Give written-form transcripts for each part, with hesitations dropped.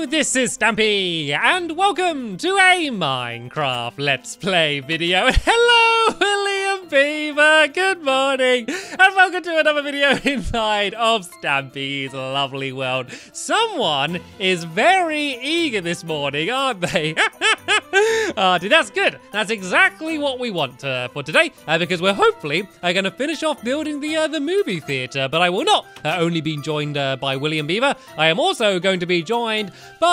this is Stampy, and welcome to a Minecraft Let's Play video. Hello, William Beaver, good morning, and welcome to another video inside of Stampy's lovely world. Someone is very eager this morning, aren't they? Dude, that's good. That's exactly what we want for today, because we're hopefully going to finish off building the movie theater. But I will not only be joined by William Beaver. I am also going to be joined by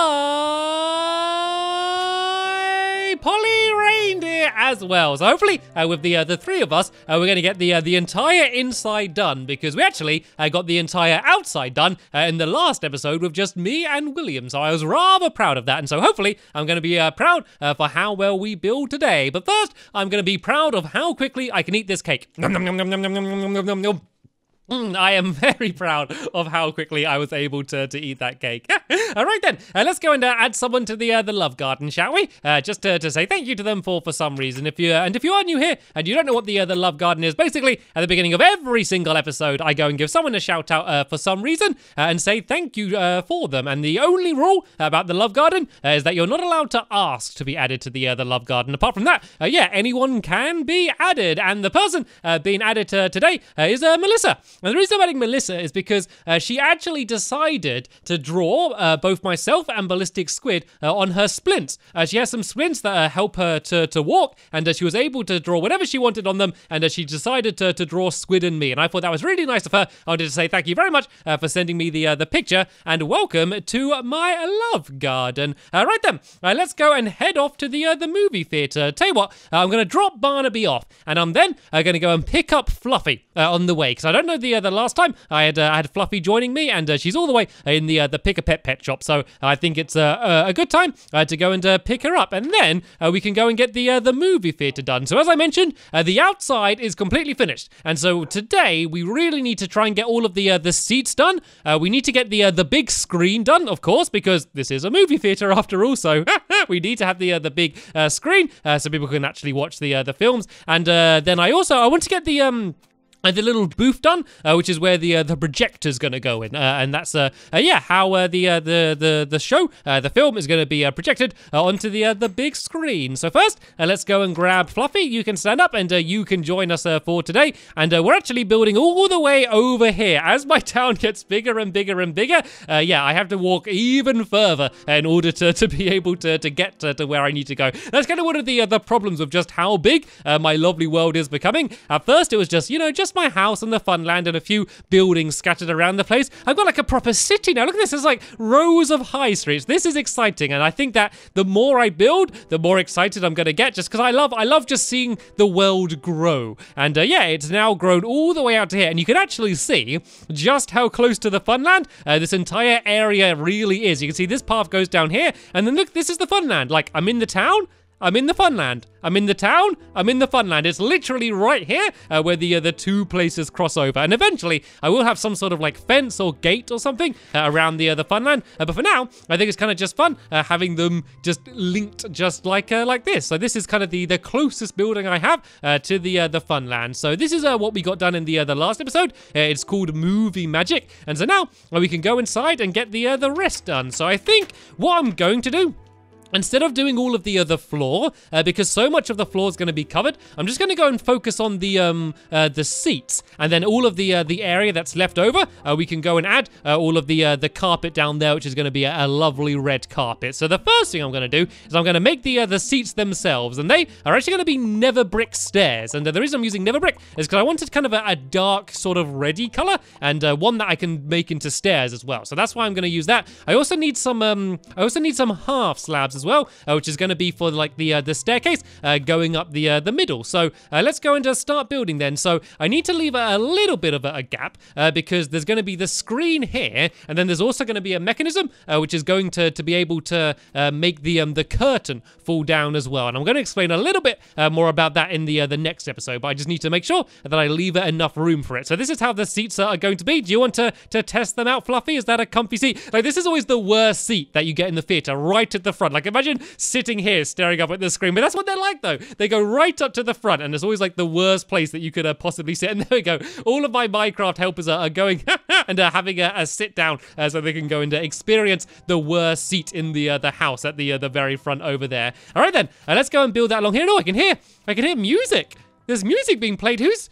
Polly Reindeer as well. So hopefully, with the three of us, we're going to get the entire inside done, because we actually got the entire outside done in the last episode with just me and William. So I was rather proud of that, and so hopefully I'm going to be proud for how well we build today. But first, I'm going to be proud of how quickly I can eat this cake. Nom, nom, nom, nom, nom, nom, nom, nom, nom, nom. I am very proud of how quickly I was able to eat that cake. All right then, let's go and add someone to the love garden, shall we? Just to say thank you to them for some reason. If you are new here and you don't know what the love garden is, basically at the beginning of every single episode, I go and give someone a shout out for some reason and say thank you for them. And the only rule about the love garden is that you're not allowed to ask to be added to the love garden. Apart from that, yeah, anyone can be added, and the person being added today is Melissa. And the reason I'm adding Melissa is because she actually decided to draw both myself and Ballistic Squid on her splints. She has some splints that help her to walk, and she was able to draw whatever she wanted on them, and she decided to draw Squid and me. And I thought that was really nice of her. I wanted to say thank you very much for sending me the picture, and welcome to my love garden. Right then, let's go and head off to the movie theater. Tell you what, I'm going to drop Barnaby off, and I'm then going to go and pick up Fluffy on the way, because I don't know the last time I had Fluffy joining me, and she's all the way in the Pick-a-Pet shop, so I think it's a good time to go and pick her up, and then we can go and get the movie theater done. So as I mentioned, the outside is completely finished, and so today we really need to try and get all of the seats done. We need to get the big screen done, of course, because this is a movie theater after all, so we need to have the big screen so people can actually watch the films. And then I want to get the little booth done, which is where the projector's going to go in, and that's yeah, how the show, the film, is going to be projected onto the big screen. So first, let's go and grab Fluffy. You can stand up, and you can join us for today. And we're actually building all the way over here. As my town gets bigger and bigger and bigger, yeah, I have to walk even further in order to be able to get to where I need to go. That's kind of one of the problems of just how big my lovely world is becoming. At first, it was just my house and the Funland and a few buildings scattered around the place. I've got like a proper city now. Look at this. There's like rows of high streets. This is exciting, and I think that the more I build, the more excited I'm going to get, just because I love just seeing the world grow. And yeah, it's now grown all the way out to here, and you can actually see just how close to the Funland this entire area really is. You can see this path goes down here, and then look, this is the Funland. Like, I'm in the town, I'm in the Funland. I'm in the town, I'm in the Funland. It's literally right here where the two places cross over. And eventually, I will have some sort of like fence or gate or something around the Funland. But for now, I think it's kind of just fun having them just linked just like this. So this is kind of the closest building I have to the Funland. So this is what we got done in the last episode. It's called Movie Magic. And so now we can go inside and get the rest done. So I think what I'm going to do, instead of doing all of the floor, because so much of the floor is going to be covered, I'm just going to go and focus on the seats, and then all of the area that's left over, we can go and add all of the carpet down there, which is going to be a lovely red carpet. So the first thing I'm going to do is I'm going to make the seats themselves, and they are actually going to be Never Brick stairs. And the reason I'm using Never Brick is because I wanted kind of a dark sort of reddy color, and one that I can make into stairs as well. So that's why I'm going to use that. I also need some half slabs as well, which is going to be for like the staircase going up the middle. So let's go and start building then. So I need to leave a little bit of a gap because there's going to be the screen here, and then there's also going to be a mechanism which is going to be able to make the curtain fall down as well. And I'm going to explain a little bit more about that in the next episode, but I just need to make sure that I leave enough room for it. So this is how the seats are going to be. Do you want to test them out, Fluffy? Is that a comfy seat? Like, this is always the worst seat that you get in the theater, right at the front. Like, Like, imagine sitting here staring up at the screen. But that's what they're like, though. They go right up to the front, and it's always like the worst place that you could possibly sit. And there we go. All of my Minecraft helpers are going and having a sit down so they can go and experience the worst seat in the house at the very front over there. All right, then. Let's go and build that along here. No, I can hear music. There's music being played. Who's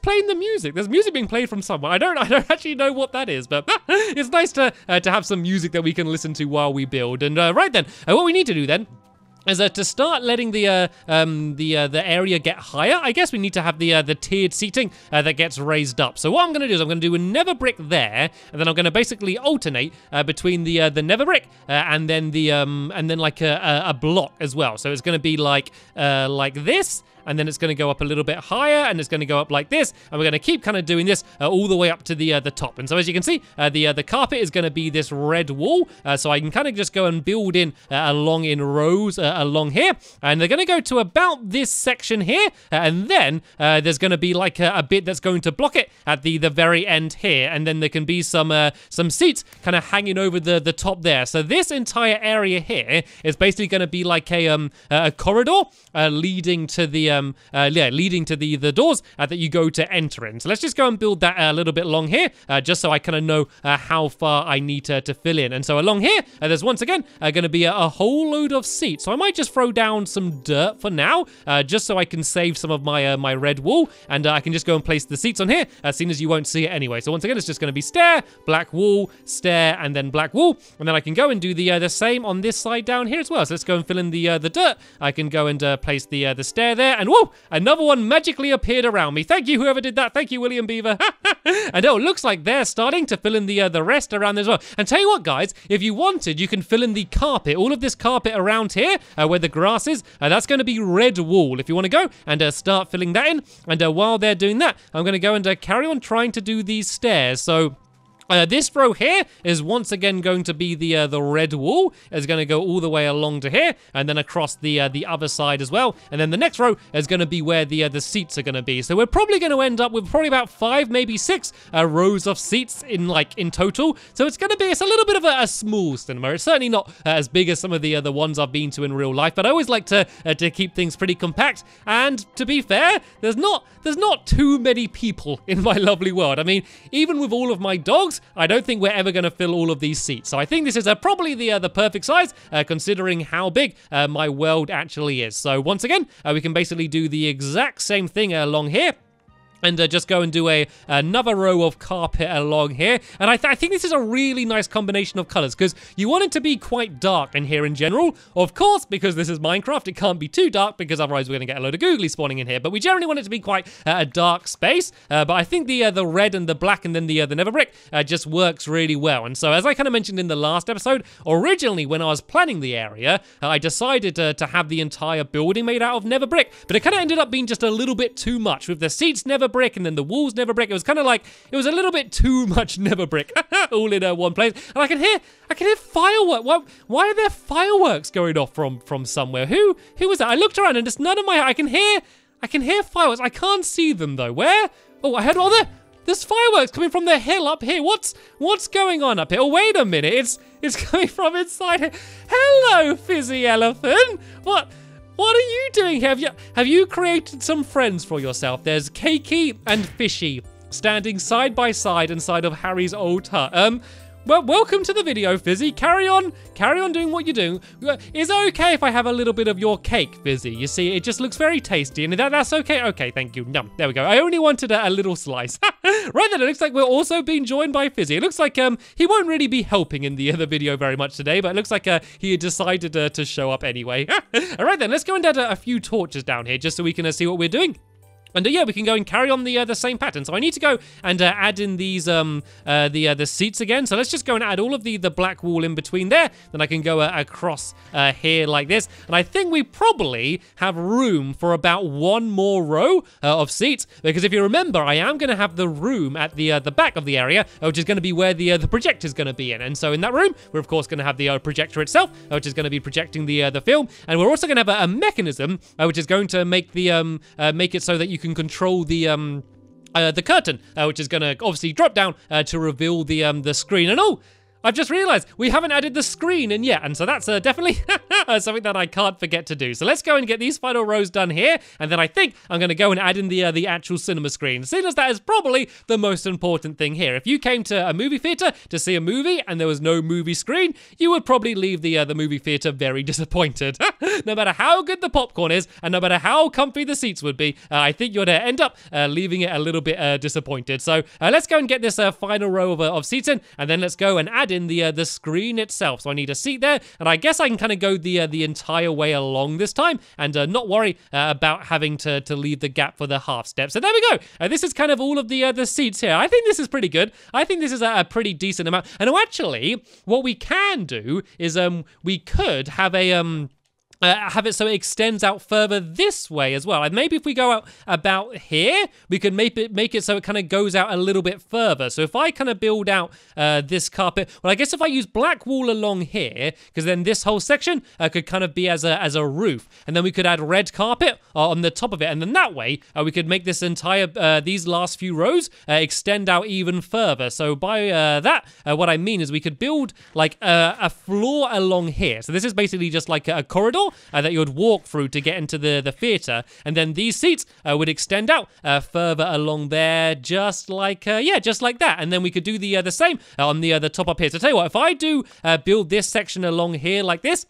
playing the music? There's music being played from someone. I don't actually know what that is, but it's nice to have some music that we can listen to while we build. And right then, what we need to do then is to start letting the area get higher. I guess we need to have the tiered seating that gets raised up. So what I'm going to do is I'm going to do a nether brick there, and then I'm going to basically alternate between the nether brick and then like a block as well. So it's going to be like this. And then it's going to go up a little bit higher, and it's going to go up like this, and we're going to keep kind of doing this all the way up to the top. And so as you can see, the carpet is going to be this red wall, so I can kind of just go and build in along in rows along here, and they're going to go to about this section here, and then there's going to be like a bit that's going to block it at the very end here, and then there can be some seats kind of hanging over the top there. So this entire area here is basically going to be like a corridor leading to the the doors that you go to enter in. So let's just go and build that a little bit along here, just so I kind of know how far I need to fill in. And so along here, there's once again going to be a whole load of seats. So I might just throw down some dirt for now, just so I can save some of my my red wool, and I can just go and place the seats on here, seeing as you won't see it anyway. So once again, it's just going to be stair, black wool, stair, and then black wool, and then I can go and do the same on this side down here as well. So let's go and fill in the dirt. I can go and place the stair there, and whoa, another one magically appeared around me. Thank you, whoever did that. Thank you, William Beaver. And oh, it looks like they're starting to fill in the rest around there as well. And tell you what, guys, if you wanted, you can fill in the carpet. All of this carpet around here, where the grass is, that's going to be red wool. If you want to go and start filling that in, and while they're doing that, I'm going to go and carry on trying to do these stairs. So this row here is once again going to be the red wool. It's going to go all the way along to here, and then across the other side as well. And then the next row is going to be where the seats are going to be. So we're probably going to end up with probably about 5, maybe 6 rows of seats in total. So it's a little bit of a small cinema. It's certainly not as big as some of the ones I've been to in real life, but I always like to keep things pretty compact. And to be fair, there's not too many people in my lovely world. I mean, even with all of my dogs, I don't think we're ever going to fill all of these seats. So I think this is probably the perfect size, considering how big my world actually is. So once again, we can basically do the exact same thing along here. And just go and do another row of carpet along here. And I think this is a really nice combination of colors, because you want it to be quite dark in here in general. Of course, because this is Minecraft, it can't be too dark, because otherwise we're going to get a load of googly spawning in here. But we generally want it to be quite a dark space. But I think the red and the black and then the nether brick just works really well. And so as I kind of mentioned in the last episode, originally when I was planning the area, I decided to have the entire building made out of nether brick. But it kind of ended up being just a little bit too much, with the seats nether brick and then the walls nether brick. It was kind of like, it was a little bit too much nether brick all in one place. And I can hear fireworks. Why are there fireworks going off from somewhere? Who was that? I looked around and it's none of my, I can hear fireworks. I can't see them though. Where? Oh, I heard all there's fireworks coming from the hill up here. What's going on up here? Oh, wait a minute. It's coming from inside here. Hello, Fizzy Elephant. What are you doing here? Have you created some friends for yourself? There's Cakey and Fishy standing side by side inside of Harry's old hut. Well, welcome to the video, Fizzy. Carry on doing what you're doing. Is it okay if I have a little bit of your cake, Fizzy? You see, it just looks very tasty, and that's okay? Okay, thank you. Nom. There we go. I only wanted a little slice. Right then, it looks like we're also being joined by Fizzy. It looks like he won't really be helping in the other video very much today, but it looks like he had decided to show up anyway. All right then, let's go and add a few torches down here just so we can see what we're doing. And yeah, we can go and carry on the same pattern. So I need to go and add in these the seats again. So let's just go and add all of the black wool in between there. Then I can go across here like this. And I think we probably have room for about one more row of seats, because if you remember, I am going to have the room at the back of the area, which is going to be where the projector is going to be in. And so in that room, we're of course going to have the projector itself, which is going to be projecting the film. And we're also going to have a mechanism which is going to make the make it so that you can control the curtain, which is going to obviously drop down to reveal the screen. And oh, I've just realized we haven't added the screen in yet, and so that's definitely Something that I can't forget to do. So let's go and get these final rows done here, and then I think I'm going to go and add in the actual cinema screen, seeing as that is probably the most important thing here. If you came to a movie theater to see a movie and there was no movie screen, you would probably leave the movie theater very disappointed. No matter how good the popcorn is, and no matter how comfy the seats would be, I think you'd end up leaving it a little bit disappointed. So let's go and get this final row of seats in, and then let's go and add in the screen itself. So I need a seat there, and I guess I can kind of go the entire way along this time, and not worry about having to leave the gap for the half step. So there we go. This is kind of all of the seats here. I think this is pretty good. I think this is a pretty decent amount. And actually, what we can do is we could have have it so it extends out further this way as well. And maybe if we go out about here, we can make it so it kind of goes out a little bit further. So if I kind of build out this carpet, well, I guess if I use black wool along here, because then this whole section could kind of be as a roof, and then we could add red carpet on the top of it, and then that way we could make this entire these last few rows extend out even further. So by that, what I mean is we could build like a floor along here. So this is basically just like a corridor that you would walk through to get into the theater, and then these seats would extend out further along there, just like that. And then we could do the same on the top up here. So tell you what, if I do build this section along here like this,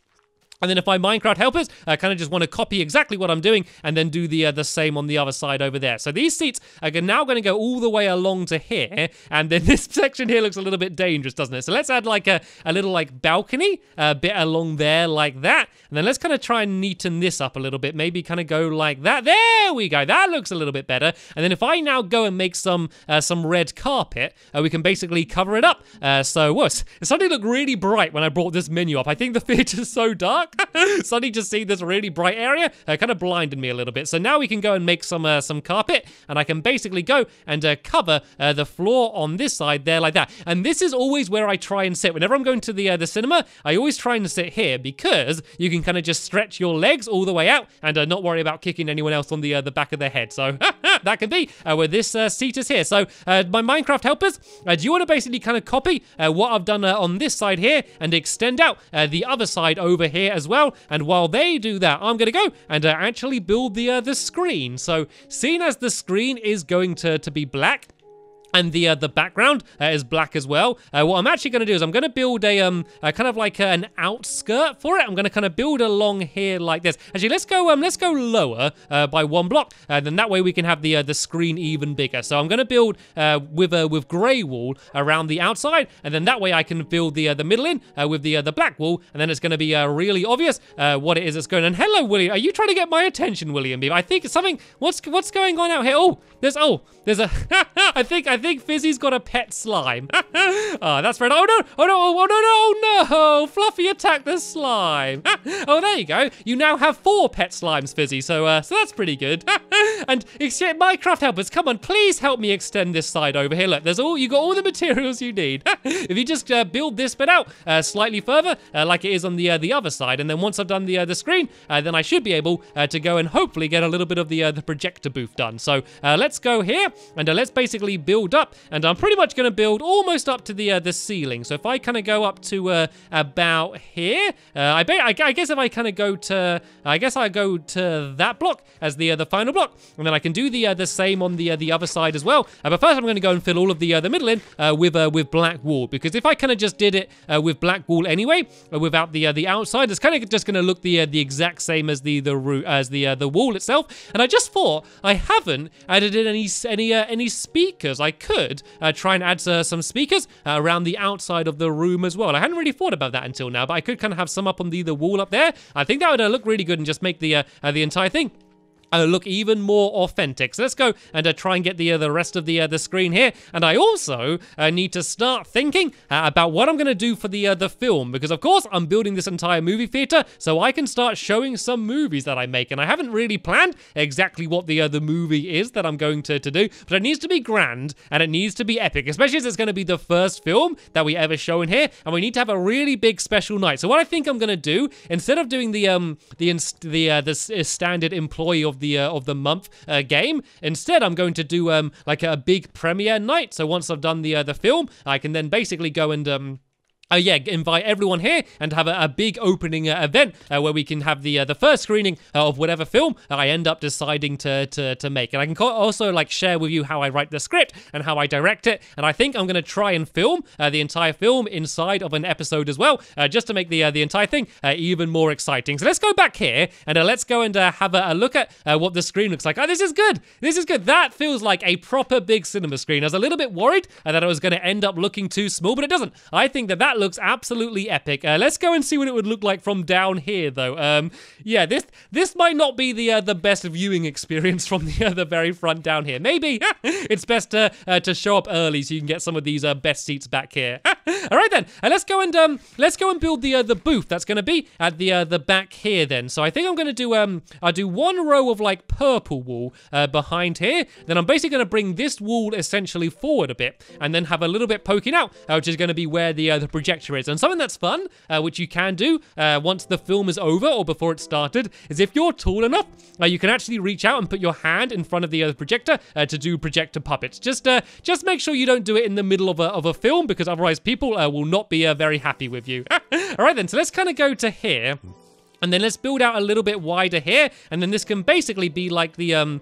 and then if my Minecraft helpers kind of just want to copy exactly what I'm doing and then do the same on the other side over there. So these seats are now going to go all the way along to here, and then this section here looks a little bit dangerous, doesn't it? So let's add like a little like balcony bit along there like that, and then let's kind of try and neaten this up a little bit. Maybe kind of go like that. There we go. That looks a little bit better. And then if I now go and make some red carpet, we can basically cover it up. So it suddenly looked really bright when I brought this menu up. I think the theater's so dark. Suddenly just see this really bright area kind of blinded me a little bit. So now we can go and make some carpet, and I can basically go and cover the floor on this side there like that. And this is always where I try and sit. Whenever I'm going to the cinema, I always try and sit here because you can kind of just stretch your legs all the way out and not worry about kicking anyone else on the back of their head. So that can be where this seat is here. So my Minecraft helpers, do you want to basically kind of copy what I've done on this side here and extend out the other side over here as well? And while they do that, I'm going to go and actually build the screen. So seeing as the screen is going to be black, and the background is black as well, what I'm actually going to do is I'm going to build a kind of like an outskirt for it. I'm going to kind of build along here like this. Actually, let's go lower by 1 block, and then that way we can have the screen even bigger. So I'm going to build with grey wool around the outside, and then that way I can build the middle in with the black wool, and then it's going to be really obvious what it is that's going on. And hello, William. Are you trying to get my attention, William? I think it's something. What's going on out here? There's a. I think Fizzy's got a pet slime. That's right. Oh no! Fluffy attacked the slime. Oh, there you go. You now have 4 pet slimes, Fizzy. So that's pretty good. And Minecraft helpers, come on, please help me extend this side over here. Look, you got all the materials you need. If you just build this bit out slightly further, like it is on the other side, and then once I've done the screen, then I should be able to go and hopefully get a little bit of the projector booth done. So let's go here and let's basically build up, and I'm pretty much going to build almost up to the ceiling. So if I kind of go up to about here, I guess if I kind of go to, I guess I go to that block as the final block, and then I can do the same on the other side as well. But first I'm going to go and fill all of the middle in with black wool, because if I kind of just did it with black wool anyway, without the outside, it's kind of just going to look the exact same as the wall itself. And I just thought I haven't added in any speakers. I could try and add some speakers around the outside of the room as well. I hadn't really thought about that until now, but I could kind of have some up on the wall up there. I think that would look really good and just make the entire thing look even more authentic. So let's go and try and get the rest of the screen here. And I also need to start thinking about what I'm going to do for the film, because of course I'm building this entire movie theater so I can start showing some movies that I make. And I haven't really planned exactly what the movie is that I'm going to do, but it needs to be grand and it needs to be epic, especially as it's going to be the first film that we ever show in here, and we need to have a really big special night. So what I think I'm going to do, instead of doing the standard employee of the month game, instead I'm going to do like a big premiere night. So once I've done the film, I can then basically go and yeah, invite everyone here and have a big opening event where we can have the first screening of whatever film I end up deciding to make. And I can also like share with you how I write the script and how I direct it. And I think I'm going to try and film the entire film inside of an episode as well, just to make the entire thing even more exciting. So let's go back here and let's go and have a look at what the screen looks like. Oh, this is good. This is good. That feels like a proper big cinema screen. I was a little bit worried that it was going to end up looking too small, but it doesn't. I think that looks absolutely epic. Let's go and see what it would look like from down here, though. Yeah, this might not be the best viewing experience from the very front down here. Maybe it's best to show up early so you can get some of these best seats back here. All right then, let's go and build the booth that's going to be at the back here then. So I think I'm going to do I'll do one row of like purple wool behind here. Then I'm basically going to bring this wool essentially forward a bit, and then have a little bit poking out, which is going to be where the projector is. And something that's fun, which you can do once the film is over or before it started, is if you're tall enough, you can actually reach out and put your hand in front of the projector to do projector puppets. Just make sure you don't do it in the middle of a film, because otherwise people will not be very happy with you. All right then, so let's kind of go to here. And then let's build out a little bit wider here, and then this can basically be like the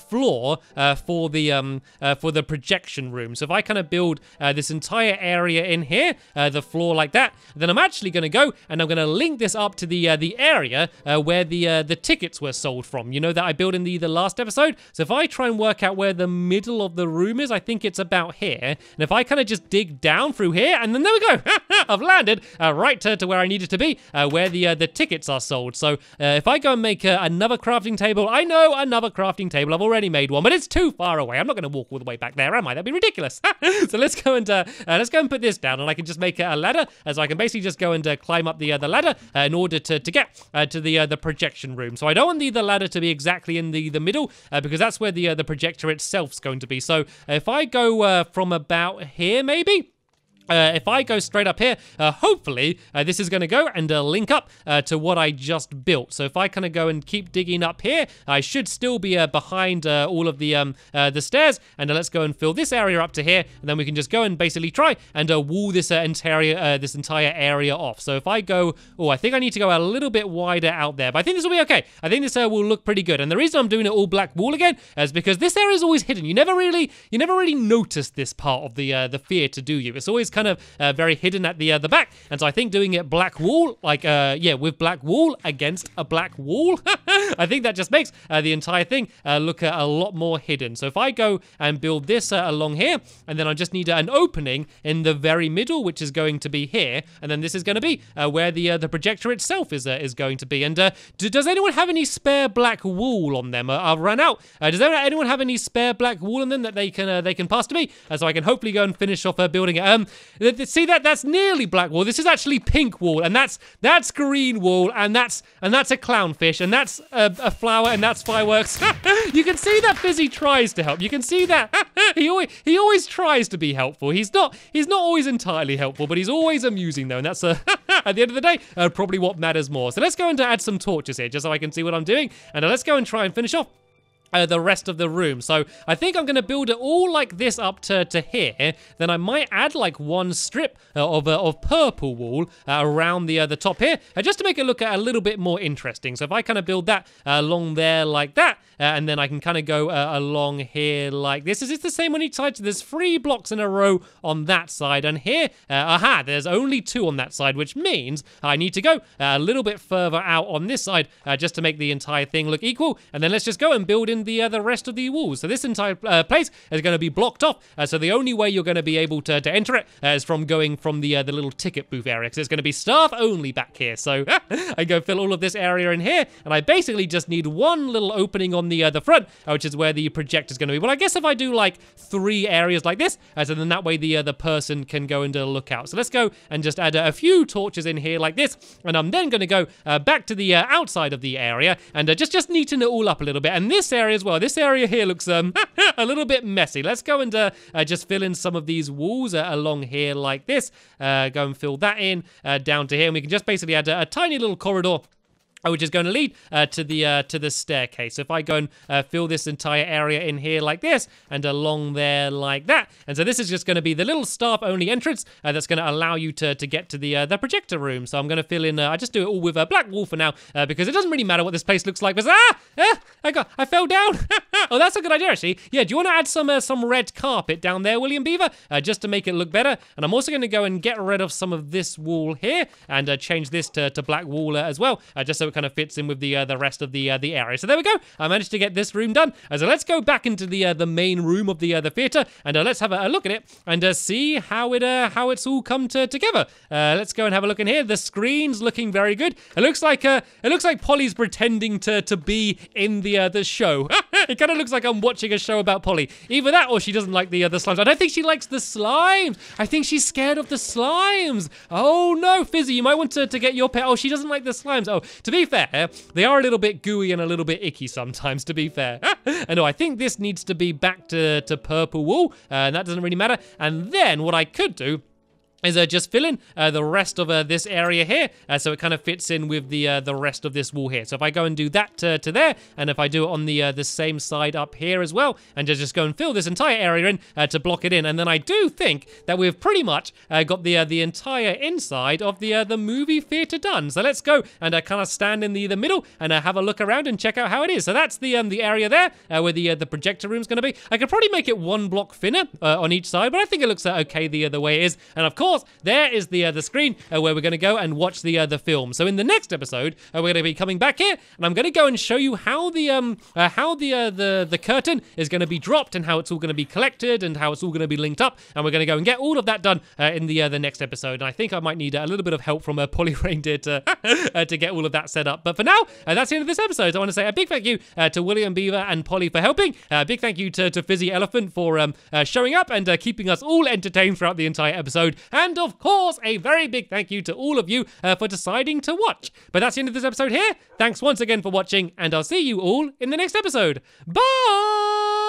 floor for the projection room. So if I kind of build this entire area in here, the floor like that, then I'm actually going to go and I'm going to link this up to the area where the tickets were sold from. You know, that I built in the last episode. So if I try and work out where the middle of the room is, I think it's about here. And if I kind of just dig down through here, and then there we go, I've landed right to where I needed to be, where the tickets are sold. So if I go and make another crafting table, I know another crafting table, I've already made one, but it's too far away. I'm not going to walk all the way back there, am I? That'd be ridiculous. So let's go and put this down, and I can just make a ladder, so I can basically just go and climb up the ladder in order to get to the projection room. So I don't want the ladder to be exactly in the middle, because that's where the projector itself's going to be. So if I go from about here, maybe. If I go straight up here, hopefully this is going to go and link up to what I just built. So if I kind of go and keep digging up here, I should still be behind all of the stairs. And let's go and fill this area up to here, and then we can just go and basically try and wall this entire area off. So if I go, I think I need to go a little bit wider out there, but I think this will be okay. I think this will look pretty good. And the reason I'm doing it all black wall again is because this area is always hidden. You never really notice this part of the theater, do you? It's always kind of very hidden at the back, and so I think doing it black wall, like with black wall against a black wall, I think that just makes the entire thing look a lot more hidden. So if I go and build this along here, and then I just need an opening in the very middle, which is going to be here, and then this is going to be where the projector itself is going to be. And does anyone have any spare black wool on them? I've run out. Does anyone have any spare black wool on them that they can pass to me, so I can hopefully go and finish off building it? See that's nearly black wool. This is actually pink wool, and that's green wool, and that's a clownfish, and that's a flower, and that's fireworks. You can see that Fizzy tries to help. You can see that he always tries to be helpful. He's not always entirely helpful, but he's always amusing though, and that's at the end of the day probably what matters more. So let's go and add some torches here, just so I can see what I'm doing, and let's go and try and finish off the rest of the room. So I think I'm going to build it all like this up to here. Then I might add like one strip of purple wool around the top here, just to make it look a little bit more interesting. So if I kind of build that along there like that, and then I can kind of go along here like this. Is it the same on each side? So there's 3 blocks in a row on that side, and here, there's only 2 on that side, which means I need to go a little bit further out on this side just to make the entire thing look equal. And then let's just go and build in the rest of the walls. So this entire place is going to be blocked off. So the only way you're going to be able to enter it is from going from the little ticket booth area, because it's going to be staff only back here. So I go fill all of this area in here, and I basically just need one little opening on the front, which is where the projector is going to be. Well, I guess if I do like 3 areas like this, so then that way the person can go and look out. So let's go and just add a few torches in here like this, and I'm then going to go back to the outside of the area and just neaten it all up a little bit. And this area as well. This area here looks a little bit messy. Let's go and just fill in some of these walls along here like this. Go and fill that in down to here, and we can just basically add a tiny little corridor which is going to lead to the staircase. So if I go and fill this entire area in here like this, and along there like that, and so this is just going to be the little staff-only entrance that's going to allow you to get to the projector room. So I'm going to fill in. I just do it all with black wool for now because it doesn't really matter what this place looks like. But I fell down. Oh, that's a good idea actually. Yeah, do you want to add some red carpet down there, William Beaver, just to make it look better? And I'm also going to go and get rid of some of this wool here and change this to black wool as well, just so it kind of fits in with the rest of the area. So there we go. I managed to get this room done. So let's go back into the main room of the theater and let's have a look at it and see how it's all come together. Let's go and have a look in here. The screen's looking very good. It looks like Polly's pretending to be in the show. It kind of looks like I'm watching a show about Polly. Either that or she doesn't like the slimes. I don't think she likes the slimes. I think she's scared of the slimes. Oh no, Fizzy, you might want to get your pet. Oh, she doesn't like the slimes. Oh, to be fair, they are a little bit gooey and a little bit icky sometimes, to be fair. And no, I think this needs to be back to purple wool, and that doesn't really matter. And then what I could do is just fill in the rest of this area here, so it kind of fits in with the rest of this wall here. So if I go and do that to there, and if I do it on the same side up here as well, and just go and fill this entire area in to block it in, and then I do think that we've pretty much got the entire inside of the movie theater done. So let's go and kind of stand in the middle and have a look around and check out how it is. So that's the area there where the projector room's going to be. I could probably make it one block thinner on each side, but I think it looks okay the way it is. And of course, there is the screen where we're going to go and watch the film. So in the next episode, we're going to be coming back here, and I'm going to go and show you how the curtain is going to be dropped and how it's all going to be collected and how it's all going to be linked up. And we're going to go and get all of that done in the next episode. And I think I might need a little bit of help from Polly Reindeer to get all of that set up. But for now, that's the end of this episode. I want to say a big thank you to William Beaver and Polly for helping. A big thank you to Fizzy Elephant for showing up and keeping us all entertained throughout the entire episode. And of course, a very big thank you to all of you for deciding to watch. But that's the end of this episode here. Thanks once again for watching, and I'll see you all in the next episode. Bye!